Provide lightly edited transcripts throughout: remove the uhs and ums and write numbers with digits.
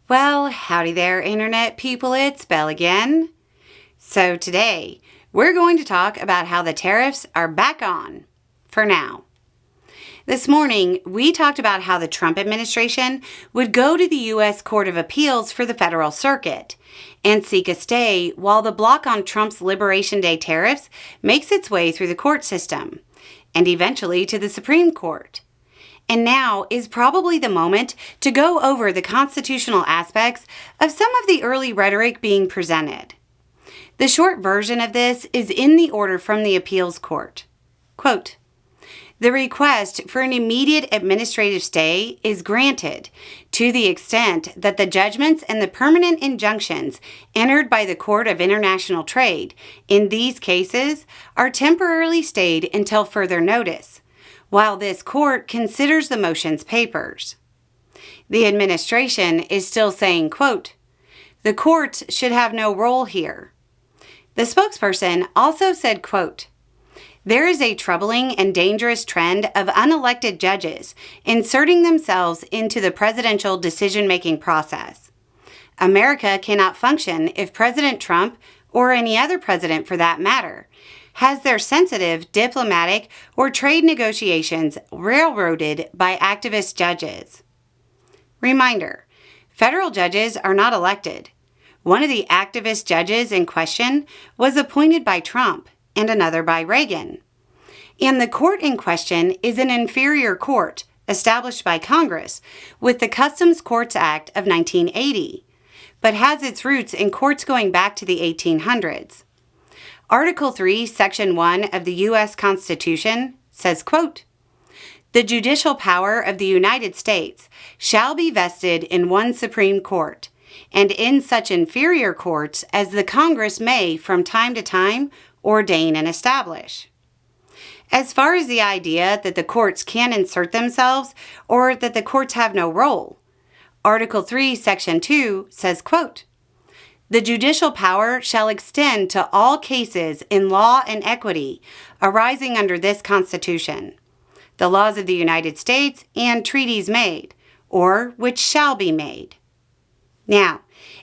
Well, howdy there, Internet people. It's Belle again. So today, we're going to talk about how the tariffs are back on, for now. This morning, we talked about how the Trump administration would go to the U.S. Court of Appeals for the Federal Circuit and seek a stay while the block on Trump's Liberation Day tariffs makes its way through the court system and eventually to the Supreme Court. And now is probably the moment to go over the constitutional aspects of some of the early rhetoric being presented. The short version of this is in the order from the appeals court. Quote, "The request for an immediate administrative stay is granted to the extent that the judgments and the permanent injunctions entered by the Court of International Trade in these cases are temporarily stayed until further notice, while this court considers the motion's papers." The administration is still saying, quote, "The courts should have no role here." The spokesperson also said, quote, "There is a troubling and dangerous trend of unelected judges inserting themselves into the presidential decision-making process. America cannot function if President Trump, or any other president for that matter, has their sensitive diplomatic or trade negotiations railroaded by activist judges." Reminder, federal judges are not elected. One of the activist judges in question was appointed by Trump and another by Reagan. And the court in question is an inferior court established by Congress with the Customs Courts Act of 1980, but has its roots in courts going back to the 1800s. Article 3, Section 1 of the U.S. Constitution says, quote, "The judicial power of the United States shall be vested in one Supreme Court, and in such inferior courts as the Congress may from time to time ordain and establish." As far as the idea that the courts can insert themselves or that the courts have no role, Article 3, Section 2 says, quote, "The judicial power shall extend to all cases in law and equity arising under this Constitution, the laws of the United States and treaties made, or which shall be made." Now,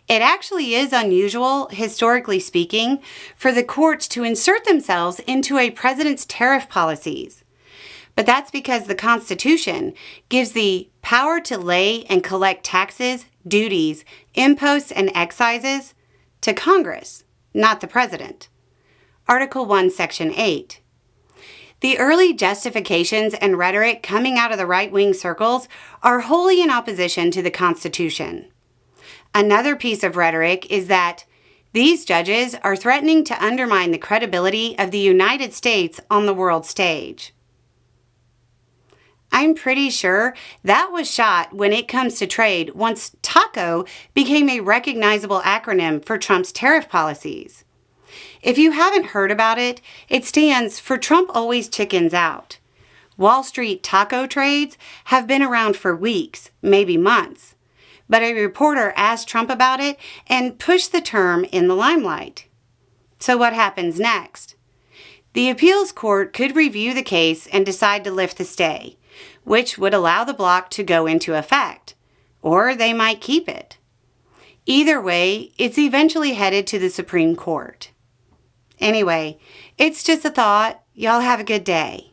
it actually is unusual, historically speaking, for the courts to insert themselves into a president's tariff policies. But that's because the Constitution gives the power to lay and collect taxes, duties, imposts, and excises to Congress, not the president. Article 1, Section 8. The early justifications and rhetoric coming out of the right-wing circles are wholly in opposition to the Constitution. Another piece of rhetoric is that these judges are threatening to undermine the credibility of the United States on the world stage. I'm pretty sure that was shot when it comes to trade once TACO became a recognizable acronym for Trump's tariff policies. If you haven't heard about it, it stands for Trump Always Chickens Out. Wall Street taco trades have been around for weeks, maybe months, but a reporter asked Trump about it and pushed the term in the limelight. So what happens next? The appeals court could review the case and decide to lift the stay, which would allow the block to go into effect, or they might keep it. Either way, it's eventually headed to the Supreme Court. Anyway, it's just a thought. Y'all have a good day.